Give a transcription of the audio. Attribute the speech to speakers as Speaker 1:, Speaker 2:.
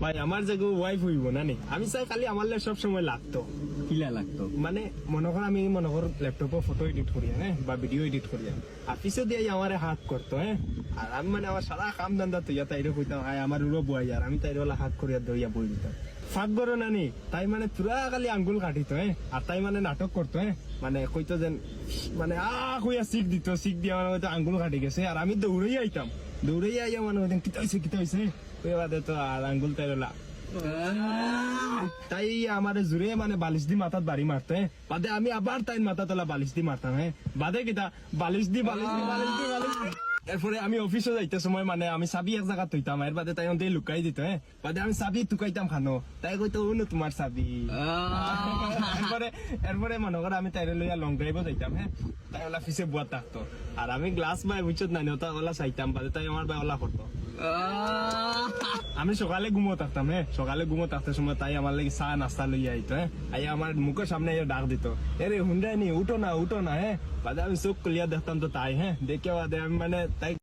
Speaker 1: ভাই আমার যে ওয়াইফ হইব না নি, আমি চাই খালি আমার সব সময় লাগতো।
Speaker 2: কিলা লাগতো?
Speaker 1: মানে মনে কর আমি ল্যাপটপে ফটো এডিট করি, হ্যাঁ, বা ভিডিও এডিট করি, আর পিছে দিয়ে আমার হাত করতো, হ্যাঁ, আর আমি মানে আমার সারা কাম দান্দা তুইয়া তাইরে কইতাম, হাই আমার উড়ো বই, আর আমি তাইরে হাত করিয়া দইয়া বই দিতাম। ফাঁক করো নানি, তাই মানে পুরা খালি আঙ্গুল কাটিত, হ্যাঁ, আর তাই মানে নাটক করতো, হ্যাঁ, মানে কইতো যেন মানে কইয়া শিখ দিত, শিখ দিয়া মানে হয়তো আঙ্গুল কাটি গেছে, আর আমি দৌড়াই আইতাম, দৌড়াই আইয়া মানে হয়তো কিতা হয়েছে ওই বাদে তো আর আঙ্গুল তাইরলা। তাই আমার জুড়ে মানে বালিশ দি মাথাত বাড়ি মারতে, বাদে আমি আবার তাই মাথা তোলা বালিশ দি মারতাম, হ্যাঁ, বাদে কিতা বালিশ দি। এরপরে আমি অফিসে যাইতে সময় মানে আমি চাবি এক জায়গা থইতাম, এর বাদে তাই অন্তে লুকাই দিত, হ্যাঁ, বাদে আমি চাবি টুকাইতাম খানো, তাই কইতো উনো তোমার চাবি। এরপরে মনে করো আমি তাইরে লইয়া লং ড্রাইভ যাইতাম, হ্যাঁ, তাই ওলা পিছে বুয়া থাকতো, আর আমি গ্লাস বাই বুঝছত নাই ওটা ওলা চাইতাম, বাদে তাই আমার বাই ওলা করতো। আমি সকালে ঘুমো থাকতাম, হ্যাঁ, সকালে ঘুমো থাকতে সময় তাই আমার লাগে চা নাস্তা লইয়া আইতো, হ্যাঁ, আই আমার মুখের সামনে ডাক দিত, এরে হুন্ডাই নি উঠো না, হ্যাঁ, বাদে আমি চোখ খুলিয়া দেখতাম তো তাই, হ্যাঁ, দেখে বাদে আমি মানে তাই